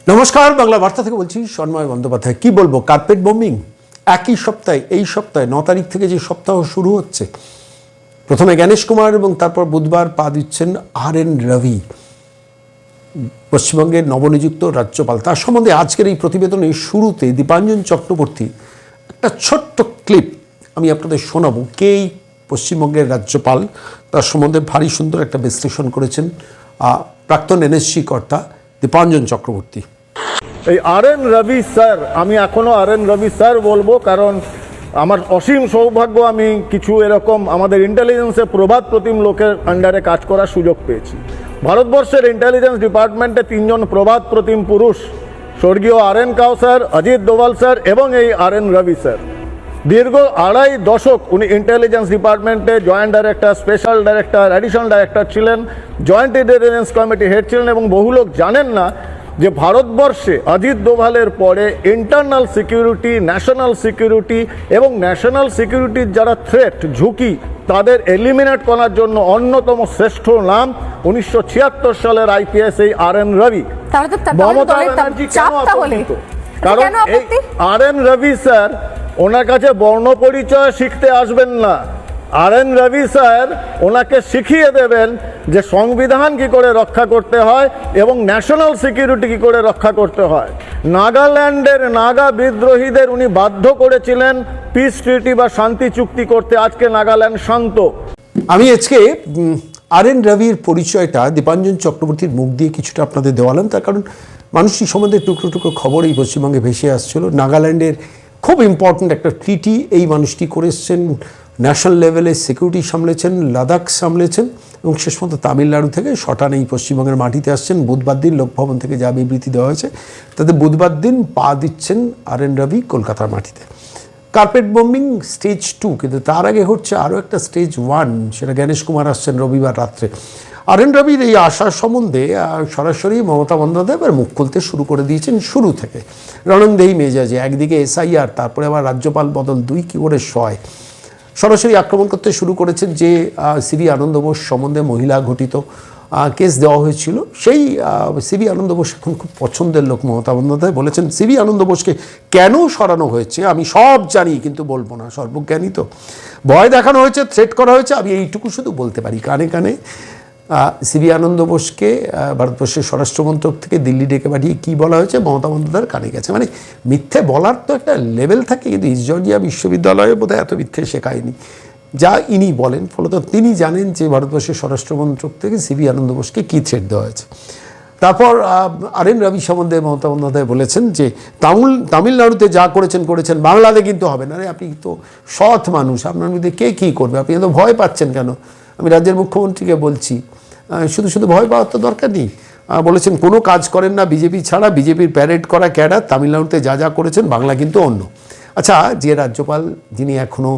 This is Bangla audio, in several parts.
নমস্কার, বাংলা বার্তা থেকে বলছি সন্ময় বন্দ্যোপাধ্যায়। কি বলবো, কার্পেট বোম্বিং একই সপ্তাহে, এই সপ্তাহে 9 তারিখ থেকে যে সপ্তাহ শুরু হচ্ছে, প্রথমে গণেশ কুমার এবং তারপর বুধবার পা দিচ্ছেন RN রবি, পশ্চিমবঙ্গের নবনিযুক্ত রাজ্যপাল। তার সম্বন্ধে আজকের এই প্রতিবেদনের শুরুতে দীপাঞ্জন চক্রবর্তী একটা ছোট্ট ক্লিপ আমি আপনাদের শোনাবো। কে এই পশ্চিমবঙ্গের রাজ্যপাল, তার সম্বন্ধে ভারী সুন্দর একটা বিশ্লেষণ করেছেন প্রাক্তন NSC কর্তা দীপাঞ্জন চক্রবর্তী। এই RN রবি স্যার, আমি এখনও RN রবি স্যার বলবো, কারণ আমার অসীম সৌভাগ্য, আমি কিছু এরকম আমাদের ইন্টেলিজেন্সে প্রভাত প্রতিম লোকের আন্ডারে কাজ করার সুযোগ পেয়েছি। ভারতবর্ষের ইন্টেলিজেন্স ডিপার্টমেন্টে 3 জন প্রভাত প্রতিম পুরুষ, স্বর্গীয় RN cow sir, Ajit Doval sir এবং এই RN রবি স্যার। দীর্ঘ 2.5 দশক উনি ইন্টেলিজেন্স ডিপার্টমেন্টে joint director, special director, additional director ছিলেন, জয়েন্ট ইন্টেলিজেন্স কমিটি হেড ছিলেন। এবং বহু লোক জানেন না যে ভারতবর্ষে অজিত ডোভালের পরে ইন্টারনাল সিকিউরিটি, ন্যাশনাল সিকিউরিটি এবং ন্যাশনাল সিকিউরিটির যারা থ্রেট, ঝুঁকি, তাদের এলিমিনেট করার জন্য অন্যতম শ্রেষ্ঠ নাম 1976 সালের IPS এই RN রবি। মমতা ব্যানার্জি কেন আপত্তিত? কারণ এই RN রবি স্যার, ওনার কাছে বর্ণ পরিচয় শিখতে আসবেন না। RN রবি স্যার ওনাকে শিখিয়ে দেবেন যে সংবিধান কি করে রক্ষা করতে হয় এবং ন্যাশনাল সিকিউরিটি কি করে রক্ষা করতে হয়। নাগাল্যান্ডের নাগা বিদ্রোহীদের উনি বাধ্য করেছিলেন পিস ট্রিটি বা শান্তি চুক্তি করতে। আজকে নাগাল্যান্ড শান্ত। আমি আজকে RN রবির পরিচয়টা দীপাঞ্জন চক্রবর্তীর মুখ দিয়ে কিছুটা আপনাদের দেওয়ালাম, তার কারণ মানুষটি সম্বন্ধে টুকরো টুকরো খবর এই পশ্চিমবঙ্গে ভেসে আসছিল। নাগাল্যান্ডের খুব ইম্পর্ট্যান্ট একটা ট্রিটি এই মানুষটি করে এসছেন, ন্যাশনাল লেভেলে সিকিউরিটি সামলেছেন, লাদাখ সামলেছেন এবং শেষ পর্যন্ত তামিলনাড়ু থেকে শটান এই পশ্চিমবঙ্গের মাটিতে আসছেন। বুধবার দিন লোকভবন থেকে যা বিবৃতি দেওয়া হয়েছে তাতে বুধবার দিন পা দিচ্ছেন RN রবি কলকাতার মাটিতে। কার্পেট বোম্বিং স্টেজ 2, কিন্তু তার আগে হচ্ছে আরও একটা স্টেজ 1, সেটা গণেশ কুমার আসছেন রবিবার রাত্রে। RN রবির এই আশার সম্বন্ধে সরাসরি মমতা বন্দ্যোপাধ্যায় এবার মুখ খুলতে শুরু করে দিয়েছেন শুরু থেকে। রণংদেহী মেজাজে, একদিকে SIR, তারপরে আবার রাজ্যপাল বদল 2 কী করে সয়, সরাসরি আক্রমণ করতে শুরু করেছেন যে CV আনন্দ বোস সম্বন্ধে মহিলা ঘটিত কেস দেওয়া হয়েছিল। সেই CV আনন্দ বোস এখন খুব পছন্দের লোক মমতা বন্দ্যোপাধ্যায়। বলেছেন CV আনন্দ বোসকে কেন সরানো হয়েছে আমি সব জানি, কিন্তু বলবো না, সর্বজ্ঞানী তো। ভয় দেখানো হয়েছে, থ্রেট করা হয়েছে, আমি এইটুকু শুধু বলতে পারি। কানে কানে CV আনন্দ বোসকে ভারতবর্ষের স্বরাষ্ট্রমন্ত্রক থেকে দিল্লি ডেকে পাঠিয়ে কী বলা হয়েছে মমতা বন্দ্যোপাধ্যায়ের কানে গেছে। মানে মিথ্যে বলার তো একটা লেভেল থাকে, কিন্তু ইস্ট জর্জিয়া বিশ্ববিদ্যালয়ে বোধহয় এত মিথ্যে শেখায়নি যা ইনি বলেন। ফলত তিনি জানেন যে ভারতবর্ষের স্বরাষ্ট্রমন্ত্রক থেকে CV আনন্দ বোসকে কী থ্রেট দেওয়া হয়েছে। তারপর RN রবি সম্বন্ধে মমতা বন্দ্যোপাধ্যায় বলেছেন যে তামিলনাড়ুতে যা করেছেন বাংলাতে কিন্তু হবে না। আপনি তো সৎ মানুষ, আপনার মধ্যে কে কী করবে, আপনি এত ভয় পাচ্ছেন কেন? আমি রাজ্যের মুখ্যমন্ত্রীকে বলছি, শুধু ভয় পাওয়ার তো দরকার নেই। বলেছেন কোনো কাজ করেন না বিজেপি ছাড়া, বিজেপির প্যারেড করা ক্যাডার, তামিলনাড়ুতে যা করেছেন বাংলা কিন্তু অন্য। আচ্ছা, যে রাজ্যপাল যিনি এখনও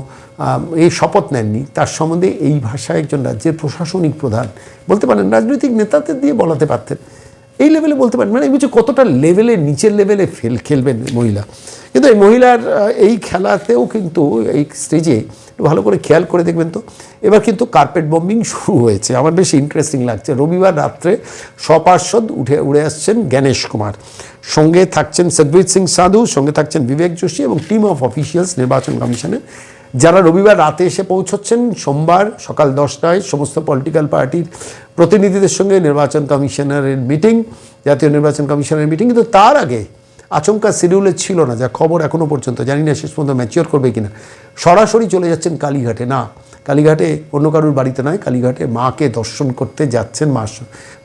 এই শপথ নেননি, তার সম্বন্ধে এই ভাষায় একজন রাজ্যের প্রশাসনিক প্রধান বলতে পারেন, রাজনৈতিক নেতাদের দিয়ে বলাতে পারতেন, এই লেভেলে বলতে পারেন। মানে এই বুঝে কতটা লেভেলে, নিচের লেভেলে খেলবেন মহিলা। কিন্তু এই মহিলার এই খেলাতেও কিন্তু এই স্টেজে ভালো করে খেয়াল করে দেখবেন তো, এবার কিন্তু কার্পেট বোম্বিং শুরু হয়েছে। আমার বেশ ইন্টারেস্টিং লাগছে। রবিবার রাত্রে সপার্ষদ উড়ে আসছেন গণেশ কুমার, সঙ্গে থাকছেন সুখবীর সিং সাধু, সঙ্গে থাকছেন বিবেক যোশী এবং টিম অফ অফিসিয়ালস নির্বাচন কমিশনের, যারা রবিবার রাতে এসে পৌঁছচ্ছেন। সোমবার সকাল 10টায় সমস্ত পলিটিক্যাল পার্টির প্রতিনিধিদের সঙ্গে নির্বাচন কমিশনারের মিটিং, জাতীয় নির্বাচন কমিশনের মিটিং। কিন্তু তার আগে আচমকা শিডিউলে ছিল না, যা খবর এখনও পর্যন্ত, জানি না শেষ পর্যন্ত ম্যাচিওর করবে কিনা, সরাসরি চলে যাচ্ছেন কালীঘাটে। না, কালীঘাটে অন্য কারুর বাড়িতে নয়, কালীঘাটে মাকে দর্শন করতে যাচ্ছেন,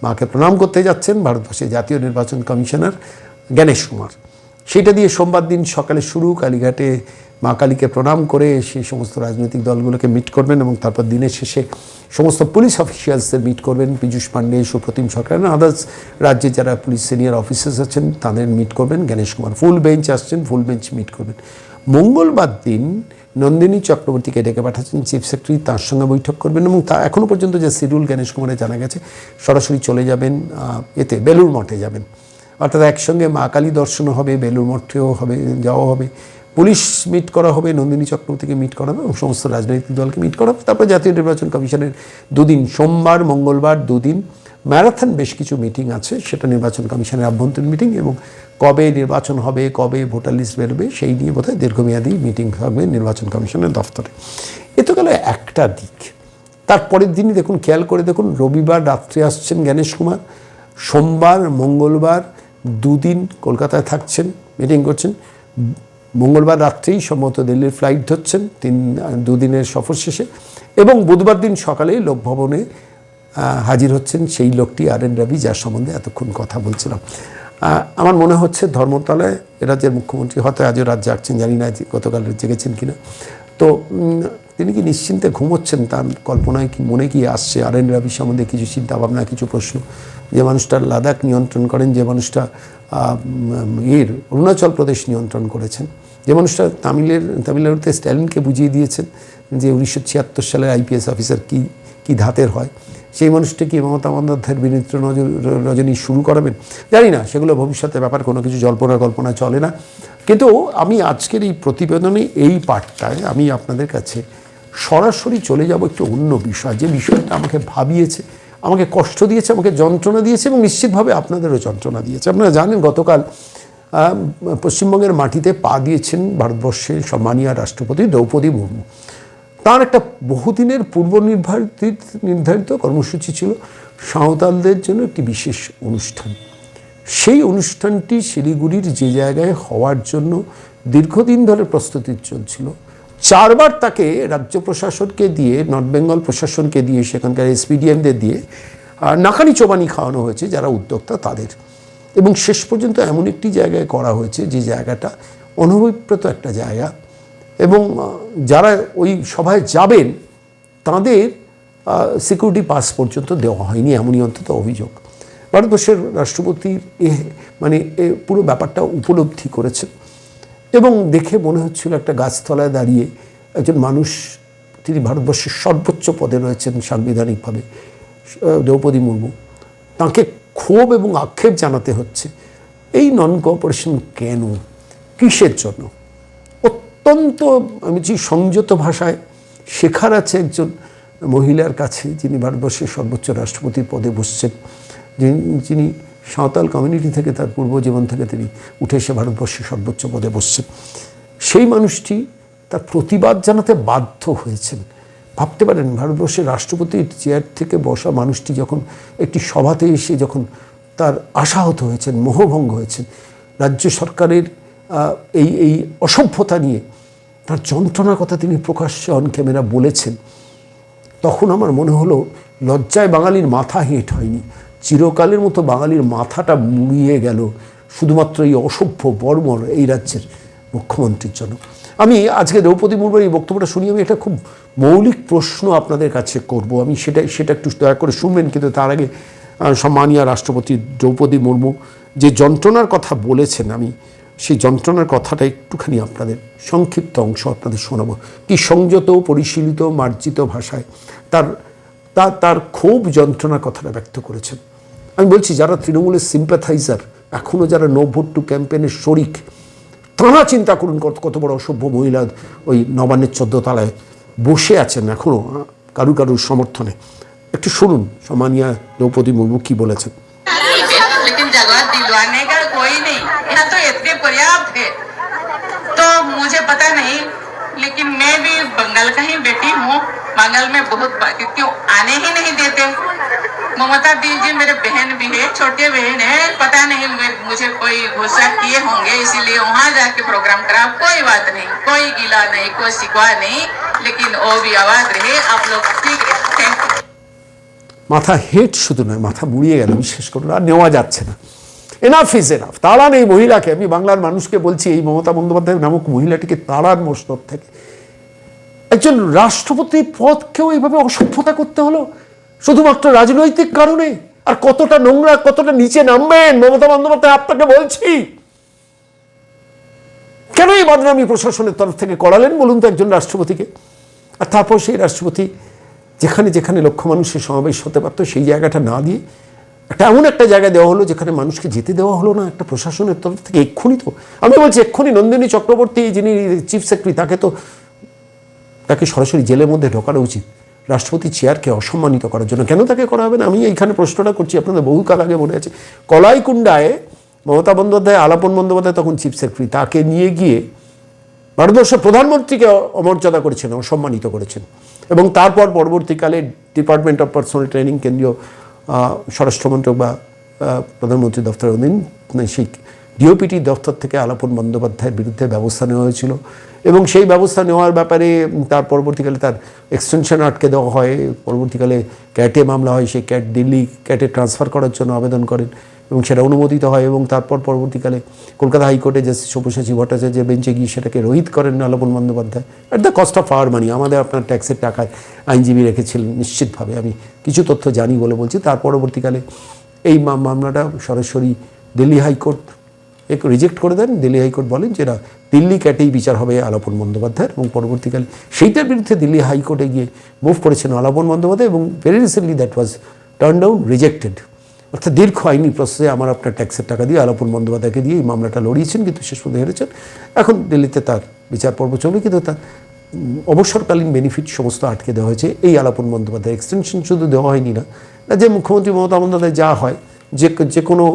মাকে প্রণাম করতে যাচ্ছেন ভারতবর্ষের জাতীয় নির্বাচন কমিশনার গণেশ কুমার। সেটা দিয়ে সোমবার দিন সকালে শুরু। কালীঘাটে মা কালীকে প্রণাম করে সেই সমস্ত রাজনৈতিক দলগুলোকে মিট করবেন এবং তারপর দিনের শেষে সমস্ত পুলিশ অফিসিয়ালসদের মিট করবেন। পীযূষ পাণ্ডে, সুপ্রতিম সরকার, আদার্স রাজ্যে যারা পুলিশ সিনিয়র অফিসার্স আছেন তাদের মিট করবেন গণেশ কুমার। ফুল বেঞ্চ আসছেন, ফুল বেঞ্চ মিট করবেন। মঙ্গলবার দিন নন্দিনী চক্রবর্তীকে ডেকে পাঠাচ্ছেন চিফ সেক্রেটারি, তার সঙ্গে বৈঠক করবেন এবং তা এখনও পর্যন্ত যে শিডিউল গণেশ কুমারের জানা গেছে, সরাসরি চলে যাবেন বেলুড় মঠে যাবেন। অর্থাৎ একসঙ্গে মা কালী দর্শনও হবে, বেলুড় মঠেও যাওয়া হবে, পুলিশ মিট করা হবে, নন্দিনী চক্রবর্তীকে মিট করা হবে এবং সমস্ত রাজনৈতিক দলকে মিট করা হবে। তারপরে জাতীয় নির্বাচন কমিশনের 2 দিন, সোমবার মঙ্গলবার 2 দিন ম্যারাথন বেশ কিছু মিটিং আছে, সেটা নির্বাচন কমিশনের আভ্যন্তরীণ মিটিং, এবং কবে নির্বাচন হবে, কবে ভোটার লিস্ট বেরোবে সেই নিয়ে বোধহয় দীর্ঘমেয়াদী মিটিং থাকবে নির্বাচন কমিশনের দফতরে। এ তো গেল একটা দিক। তারপরের দিনই দেখুন, খেয়াল করে দেখুন, রবিবার রাত্রে আসছেন জ্ঞানেশ কুমার, সোমবার মঙ্গলবার দুদিন কলকাতায় থাকছেন, মিটিং করছেন, মঙ্গলবার রাত্রেই সম্ভবত দিল্লির ফ্লাইট ধরছেন দুদিনের সফর শেষে, এবং বুধবার দিন সকালেই লোকভবনে হাজির হচ্ছেন সেই লোকটি RN রবি, যার সম্বন্ধে এতক্ষণ কথা বলছিলাম। আমার মনে হচ্ছে ধর্মতলায় রাজ্যের মুখ্যমন্ত্রী হয়তো আজও রাত জাগছেন, জানি না গতকাল জেগেছেন কিনা, তো তিনি কি নিশ্চিন্তে ঘুমোচ্ছেন, তার কল্পনায় কি মনে কি আসছে RN রবি সম্বন্ধে কিছু চিন্তা ভাবনা, কিছু প্রশ্ন? যে মানুষটা লাদাখ নিয়ন্ত্রণ করেন, যে মানুষটা অরুণাচল প্রদেশ নিয়ন্ত্রণ করেছেন, যে মানুষটা তামিলনাড়ুতে স্ট্যালিনকে বুঝিয়ে দিয়েছেন যে 1976 সালের IPS অফিসার কি ধাতের হয়, সেই মানুষটা কি মমতা বন্দ্যোপাধ্যায়ের বিনিদ্র রজনী শুরু করাবেন? জানি না, সেগুলো ভবিষ্যতের ব্যাপার, কোনো কিছু কল্পনা চলে না। কিন্তু আমি আজকের এই প্রতিবেদনে এই পাঠটায় আমি আপনাদের কাছে সরাসরি চলে যাব একটু অন্য বিষয়, যে বিষয়টা আমাকে ভাবিয়েছে, আমাকে কষ্ট দিয়েছে, আমাকে যন্ত্রণা দিয়েছে, এবং নিশ্চিতভাবে আপনাদেরও যন্ত্রণা দিয়েছে। আপনারা জানেন গতকাল পশ্চিমবঙ্গের মাটিতে পা দিয়েছেন ভারতবর্ষের সম্মানীয় রাষ্ট্রপতি দ্রৌপদী মুর্মু। তার একটা বহুদিনের পূর্ব নির্ধারিত কর্মসূচি ছিল সাঁওতালদের জন্য একটি বিশেষ অনুষ্ঠান। সেই অনুষ্ঠানটি শিলিগুড়ির যে জায়গায় হওয়ার জন্য দীর্ঘদিন ধরে প্রস্তুতি চলছিল, 4 বার তাকে রাজ্য প্রশাসনকে দিয়ে, নর্থ বেঙ্গল প্রশাসনকে দিয়ে, সেখানকার SPDMদের দিয়ে নাকানি চোবানি খাওয়ানো হয়েছে যারা উদ্যোক্তা তাদের, এবং শেষ পর্যন্ত এমন একটি জায়গায় করা হয়েছে যে জায়গাটা অনভিপ্রেত একটা জায়গা, এবং যারা ওই সভায় যাবেন তাদের সিকিউরিটি পাস পর্যন্ত দেওয়া হয়নি, এমনই অন্তত অভিযোগ। ভারতবর্ষের রাষ্ট্রপতি পুরো ব্যাপারটা উপলব্ধি করেছেন, এবং দেখে মনে হচ্ছিল একটা গাছতলায় দাঁড়িয়ে একজন মানুষ, তিনি ভারতবর্ষের সর্বোচ্চ পদে রয়েছেন সাংবিধানিকভাবে, দ্রৌপদী মুর্মু, তাঁকে ক্ষোভ এবং আক্ষেপ জানাতে হচ্ছে এই নন কোঅপারেশন কেন, কিসের জন্য? অত্যন্ত সংযত ভাষায় শেখার আছে একজন মহিলার কাছে, যিনি ভারতবর্ষের সর্বোচ্চ রাষ্ট্রপতির পদে বসছেন, যিনি সাঁওতাল কমিউনিটি থেকে, তার পূর্বজীবন থেকে তিনি উঠে এসে ভারতবর্ষের সর্বোচ্চ পদে বসছেন। সেই মানুষটি তার প্রতিবাদ জানাতে বাধ্য হয়েছেন। ভাবতে পারেন, ভারতবর্ষের রাষ্ট্রপতির চেয়ার থেকে বসা মানুষটি যখন একটি সভাতে এসে যখন তার আশাহত হয়েছেন, মোহভঙ্গ হয়েছেন, রাজ্য সরকারের এই অসভ্যতা নিয়ে তার যন্ত্রণার কথা তিনি প্রকাশ্যে অন ক্যামেরা বলেছেন, তখন আমার মনে হলো লজ্জায় বাঙালির মাথা হেঁট হয়নি, চিরকালের মতো বাঙালির মাথাটা মুড়িয়ে গেল শুধুমাত্র এই অসভ্য বর্বর এই রাজ্যের মুখ্যমন্ত্রীর জন্য। আমি আজকে দ্রৌপদী মুর্মুর এই বক্তব্যটা শুনি, আমি একটা খুব মৌলিক প্রশ্ন আপনাদের কাছে করব, আমি সেটা একটু দয়া করে শুনবেন। কিন্তু তার আগে সম্মানীয় রাষ্ট্রপতি দ্রৌপদী মুর্মু যে যন্ত্রণার কথা বলেছেন, আমি সেই যন্ত্রণার কথাটা একটুখানি আপনাদের সংক্ষিপ্ত অংশ আপনাদের শোনাবো, কি সংযত, পরিশীলিত, মার্জিত ভাষায় তার ক্ষোভ যন্ত্রণার কথাটা ব্যক্ত করেছেন। আমি বলছি, যারা তৃণমূলের সিম্প্যাথাইজার, এখনও যারা নো ভোট টু ক্যাম্পেইনের শরিক, তাঁরা চিন্তা করুন কত বড় অসভ্য মহিলা ওই নবান্নের 14 তলায় বসে আছেন এখনও কারুর সমর্থনে। একটু শুনুন সম্মানীয় দ্রৌপদী মুর্মু কি বলেছেন। लेकिन जगह दिलवाने का कोई नहीं, यहाँ तो इतने पर्याप्त है। तो मुझे पता नहीं, लेकिन मैं भी बंगाल का ही बेटी हूँ। बंगाल में बहुत क्यों आने ही नहीं देते। ममता दीदी मेरे बहन भी है, छोटे बहन है, पता नहीं मुझे कोई गुस्सा किए होंगे, इसीलिए वहाँ जाके प्रोग्राम करा। कोई बात नहीं, कोई गिला नहीं, कोई शिकवा नहीं, लेकिन वो भी आवाज रहे आप लोग, ठीक है। Thank you. মাথা হেট শুধু নয়, মাথা মুড়িয়ে গেল, বিশ্বাস করুন, আর নেওয়া যাচ্ছে না। Enough is enough. তাড়ান এই মহিলাকে, আমি বাংলার মানুষকে বলছি, এই মমতা বন্দ্যোপাধ্যায় নামক মহিলাটিকে তাড়ান মস্তক থেকে। একজন রাষ্ট্রপতির পদকেও এইভাবে অসভ্যতা করতে হলো শুধুমাত্র রাজনৈতিক কারণে। আর কতটা নোংরা, কতটা নিচে নামবেন মমতা বন্দ্যোপাধ্যায়, আপনাকে বলছি। কেন এই বদনামি প্রশাসনের তরফ থেকে করালেন বলুন তো একজন রাষ্ট্রপতিকে? আর তারপর সেই রাষ্ট্রপতি যেখানে লক্ষ মানুষের সমাবেশ হতে পারতো, সেই জায়গাটা না দিয়ে এমন একটা জায়গায় দেওয়া হলো যেখানে মানুষকে যেতে দেওয়া হলো না একটা প্রশাসনের তরফ থেকে। এক্ষুনি তো আমি বলছি, এক্ষুনি নন্দিনী চক্রবর্তী যিনি চিফ সেক্রেটারি, তাকে সরাসরি জেলের মধ্যে ঢোকানো উচিত। রাষ্ট্রপতি চেয়ারকে অসম্মানিত করার জন্য। কেন তাকে করা হবে না, আমি এইখানে প্রশ্নটা করছি, আপনাদের বহুকাল আগে মনে আছে কলাইকুণ্ডায় মমতা বন্দ্যোপাধ্যায়, আলাপন বন্দ্যোপাধ্যায় তখন চিফ সেক্রেটারি, তাকে নিয়ে গিয়ে ভারতবর্ষের প্রধানমন্ত্রীকে অমর্যাদা করেছেন, অসম্মানিত করেছেন। এবং তারপর পরবর্তীকালে ডিপার্টমেন্ট অফ পার্সোনাল ট্রেনিং, কেন্দ্রীয় স্বরাষ্ট্রমন্ত্রক বা প্রধানমন্ত্রী দপ্তরের অধীন সেই ডিওপিটি দপ্তর থেকে আলাপন বন্দ্যোপাধ্যায়ের বিরুদ্ধে ব্যবস্থা নেওয়া হয়েছিল। এবং সেই ব্যবস্থা নেওয়ার ব্যাপারে তার পরবর্তীকালে তার এক্সটেনশন আটকে দেওয়া হয়, পরবর্তীকালে ক্যাটে মামলা হয়, সেই ক্যাট দিল্লি ক্যাটে ট্রান্সফার করার জন্য আবেদন করেন এবং সেটা অনুমোদিত হয়। এবং তারপর পরবর্তীকালে কলকাতা হাইকোর্টে জাস্টিস সব্যসাচী ভট্টাচার্যের বেঞ্চে গিয়ে সেটাকে রহিত করেন Alapan Bandyopadhyay at the cost of our money. আমাদের আপনার ট্যাক্সের টাকায় আইনজীবী রেখেছিলেন নিশ্চিতভাবে, আমি কিছু তথ্য জানি বলে বলছি। তার পরবর্তীকালে এই মামলাটা সরাসরি দিল্লি হাইকোর্ট রিজেক্ট করে দেন। দিল্লি হাইকোর্ট বলেন যে দিল্লি ক্যাটেই বিচার হবে আলাপন বন্দ্যোপাধ্যায়ের, এবং পরবর্তীকালে সেইটার বিরুদ্ধে দিল্লি হাইকোর্টে গিয়ে মুভ করেছেন আলাপন বন্দ্যোপাধ্যায়, এবং very recently that was turn down, rejected. অর্থাৎ দীর্ঘ আইনি প্রসেসে আমার আপনার ট্যাক্সের টাকা দিয়ে আলাপন বন্দ্যোপাধ্যায়কে দিয়ে এই মামলাটা লড়িয়েছেন, কিন্তু শেষ পর্যন্ত হেরেছেন। এখন দিল্লিতে তার বিচার পর্ব চলবে, কিন্তু তার অবসরকালীন বেনিফিট সমস্ত আটকে দেওয়া হয়েছে এই আলাপন বন্দ্যোপাধ্যায়। এক্সটেনশন শুধু দেওয়া হয়নি না, যে মুখ্যমন্ত্রী মমতা বন্দ্যোপাধ্যায় যা হয় যে কোনো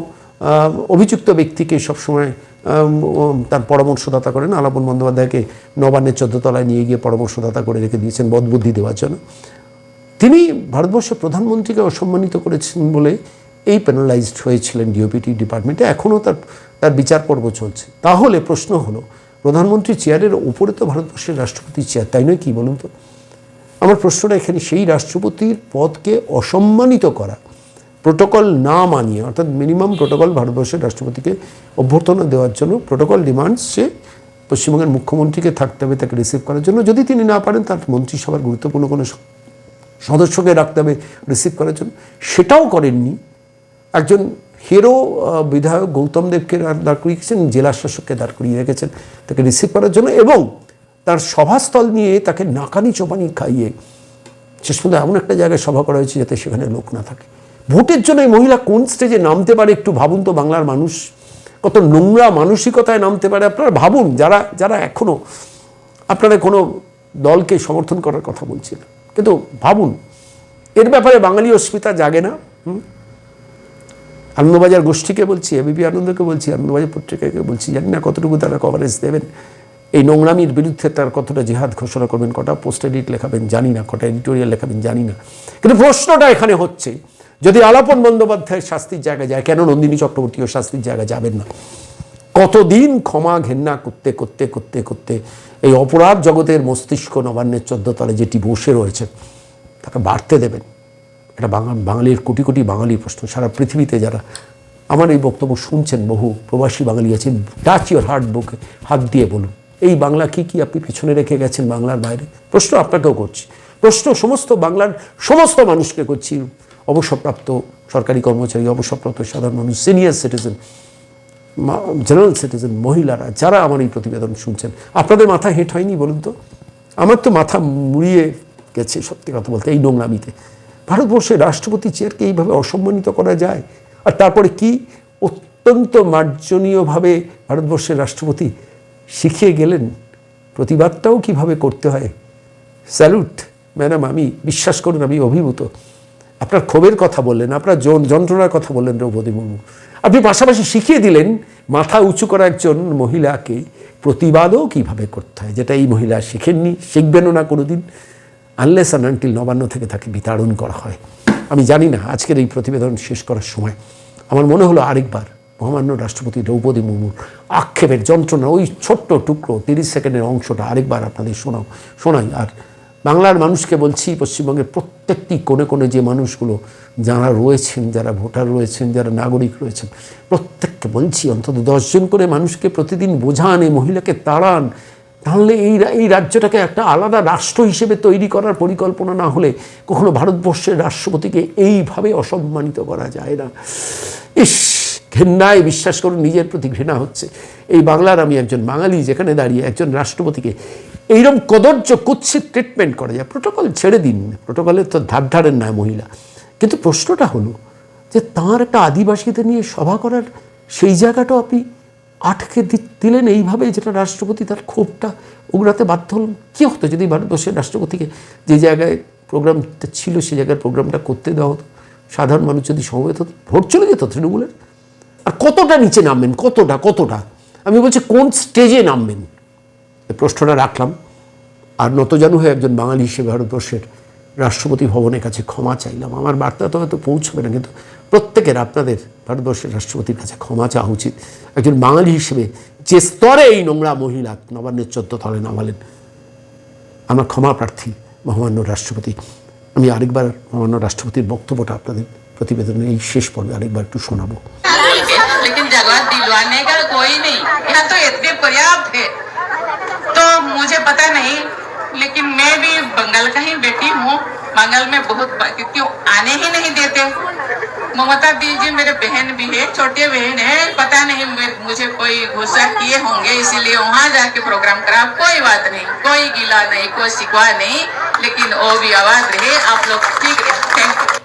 অভিযুক্ত ব্যক্তিকে সবসময় তার পরামর্শদাতা করেন, আলাপন বন্দ্যোপাধ্যায়কে নবান্নের 14 তলায় নিয়ে গিয়ে পরামর্শদাতা করে রেখে দিয়েছেন বদবুদ্ধি দেওয়ার জন্য। তিনি ভারতবর্ষের প্রধানমন্ত্রীকে অসম্মানিত করেছেন বলে এই পেনালাইজড হয়েছিলেন ডিওপিটি ডিপার্টমেন্টে, এখনও তার বিচার পর্ব চলছে। তাহলে প্রশ্ন হলো, প্রধানমন্ত্রী চেয়ারের ওপরে তো ভারতবর্ষের রাষ্ট্রপতির চেয়ার, তাই নয় কি বলুন তো? আমার প্রশ্নটা এখানে, সেই রাষ্ট্রপতির পদকে অসম্মানিত করা, প্রোটোকল না মানিয়ে, অর্থাৎ মিনিমাম প্রোটোকল ভারতবর্ষের রাষ্ট্রপতিকে অভ্যর্থনা দেওয়ার জন্য প্রোটোকল ডিমান্ডস, সে পশ্চিমবঙ্গের মুখ্যমন্ত্রীকে থাকতে হবে তাকে রিসিভ করার জন্য। যদি তিনি না পারেন, তার মন্ত্রিসভার গুরুত্বপূর্ণ কোনো সদস্যকে রাখতে হবে রিসিভ করার জন্য। সেটাও করেননি। একজন হিরো বিধায়ক গৌতম দেবকে দাঁড় করিয়েছেন, জেলা শাসককে দাঁড় করিয়ে রেখেছেন তাকে রিসিভ করার জন্য, এবং তার সভাস্থল নিয়ে তাকে নাকানি চোপানি খাইয়ে শেষ পর্যন্ত এমন একটা জায়গায় সভা করা হয়েছে যাতে সেখানে লোক না থাকে। ভোটের জন্য এই মহিলা কোন স্টেজে নামতে পারে একটু ভাবুন তো। বাংলার মানুষ কত নোংরা মানসিকতায় নামতে পারে আপনারা ভাবুন। যারা এখনও আপনারা কোনো দলকে সমর্থন করার কথা বলছেন, কিন্তু ভাবুন এর ব্যাপারে বাঙালি অস্মিতা জাগে না? আনন্দবাজার গোষ্ঠীকে বলছি, এবিপি আনন্দকে বলছি, আনন্দবাজার পত্রিকাকে বলছি, জানি না কতটুকু তারা কভারেজ দেবেন, এই নোংরামির বিরুদ্ধে তার কতটা জিহাদ ঘোষণা করবেন, কটা পোস্ট এডিট লেখাবেন জানি না, কটা এডিটোরিয়াল লেখাবেন জানি না। কিন্তু প্রশ্নটা এখানে হচ্ছে, যদি আলাপন বন্দ্যোপাধ্যায় শাস্তির জায়গায় যায়, কেন নন্দিনী চক্রবর্তীও শাস্তির জায়গায় যাবেন না? কতদিন ক্ষমা ঘেন্না করতে করতে করতে করতে এই অপরাধ জগতের মস্তিষ্ক নবান্নের 14 তলায় যেটি বসে রয়েছে তাকে বাড়তে দেবেন? এটা বাঙালির কোটি কোটি বাঙালির প্রশ্ন। সারা পৃথিবীতে যারা আমার এই বক্তব্য শুনছেন, বহু প্রবাসী বাঙালি আছেন, টাচ ইউর হার্ট বুকে হাত দিয়ে বলুন, এই বাংলা কি আপনি পেছনে রেখে গেছেন বাংলার বাইরে? প্রশ্ন আপনাকেও করছি, প্রশ্ন সমস্ত বাংলার সমস্ত মানুষকে করছি, অবসরপ্রাপ্ত সরকারি কর্মচারী, অবসরপ্রাপ্ত সাধারণ মানুষ, সিনিয়র সিটিজেন, জেনারেল সিটিজেন, মহিলারা যারা আমার এই প্রতিবেদন শুনছেন, আপনাদের মাথা হেঁট হয়নি বলুন তো? আমার তো মাথা মুড়িয়ে গেছে সত্যি কথা বলতে এই নোংরামিতে। ভারতবর্ষের রাষ্ট্রপতি চেয়ারকে এইভাবে অসম্মানিত করা যায়? আর তারপরে কি অত্যন্ত মার্জনীয়ভাবে ভারতবর্ষের রাষ্ট্রপতি শিখিয়ে গেলেন প্রতিবাদটাও কিভাবে করতে হয়। স্যালুট ম্যাডাম, আমি বিশ্বাস করুন আমি অভিভূত। আপনার ক্ষোভের কথা বললেন, আপনার যন্ত্রণার কথা বললেন দ্রৌপদী মুর্মু, আপনি পাশাপাশি শিখিয়ে দিলেন মাথা উঁচু করা একজন মহিলাকে প্রতিবাদও কিভাবে করতে হয়, যেটা এই মহিলা শিখেননি, শিখবেনও না কোনোদিন, আনলেস অ্যান্ড আনটিল নবান্ন থেকে তাকে বিতাড়ন করা হয়। আমি জানি না আজকের এই প্রতিবেদন শেষ করার সময় আমার মনে হলো আরেকবার মহামান্য রাষ্ট্রপতি দ্রৌপদী মুর্মুর আক্ষেপের যন্ত্রণা, ওই ছোট্ট টুকরো 30 সেকেন্ডের অংশটা আরেকবার আপনাদের শোনাই। আর বাংলার মানুষকে বলছি, পশ্চিমবঙ্গের প্রত্যেকটি কোণে কোণে যে মানুষগুলো যারা রয়েছেন, যারা ভোটার রয়েছেন, যারা নাগরিক রয়েছেন, প্রত্যেককে বলছি অন্তত 10 জন করে মানুষকে প্রতিদিন বোঝান, এই মহিলাকে তাড়ান। তাহলে এই রাজ্যটাকে একটা আলাদা রাষ্ট্র হিসেবে তৈরি করার পরিকল্পনা না হলে কখনো ভারতবর্ষের রাষ্ট্রপতিকে এইভাবে অসম্মানিত করা যায় না। ঘেন্নায় বিশ্বাস করুন নিজের প্রতি ঘৃণা হচ্ছে। এই বাংলার আমি একজন বাঙালি, যেখানে দাঁড়িয়ে একজন রাষ্ট্রপতিকে এইরকম কদর্য কুৎসিত ট্রিটমেন্ট করা যায়। প্রোটোকল ছেড়ে দিন, প্রোটোকলের তো ধারেন না মহিলা, কিন্তু প্রশ্নটা হলো যে তাঁর একটা আদিবাসীদের নিয়ে সভা করার সেই জায়গাটাও আপনি আটকে দিলেন এইভাবে, যেটা রাষ্ট্রপতি তার ক্ষোভটা উগড়াতে বাধ্য হলেন। কী হতো যদি ভারতবর্ষের রাষ্ট্রপতিকে যে জায়গায় প্রোগ্রামটা ছিল সে জায়গার প্রোগ্রামটা করতে দেওয়া হতো, সাধারণ মানুষ যদি সমবেত হতো, ভোট চলে যেত তৃণমূলের। আর কতটা নিচে নামবেন, কতটা আমি বলছি কোন স্টেজে নামবেন, এই প্রশ্নটা রাখলাম। আর নতজানু হয়ে একজন বাঙালি হিসেবে ভারতবর্ষের রাষ্ট্রপতি ভবনের কাছে ক্ষমা চাইলাম। আমার বার্তা তো হয়তো পৌঁছবে না, কিন্তু প্রত্যেকের আপনাদের ভারতবর্ষের রাষ্ট্রপতির কাছে ক্ষমা চাওয়া উচিত। একজন বাঙালি হিসেবে যে স্তরে এই নোংরা মহিলা নবান্নের 14 তলে নামালেন, আমার ক্ষমা প্রার্থী মহামান্য রাষ্ট্রপতি। আমি আরেকবার মহামান্য রাষ্ট্রপতির বক্তব্যটা আপনাদের প্রতিবেদনের এই শেষ পর্বে আরেকবার একটু শোনাবো। लेकिन जगह दिलवाने का कोई नहीं, यहाँ तो इतने पर्याप्त है। तो मुझे पता नहीं, लेकिन मैं भी बंगाल का ही बेटी हूँ। बंगाल में बहुत क्यों आने ही नहीं देते। ममता दीजिए मेरे बहन भी है, छोटी बहन है, पता नहीं मुझे कोई गुस्सा किए होंगे इसीलिए वहाँ जाके प्रोग्राम करा। कोई बात नहीं, कोई गिला नहीं, कोई शिकवा नहीं, लेकिन वो भी आवाज रहे आप लोग। ठीक है, थैंक यू।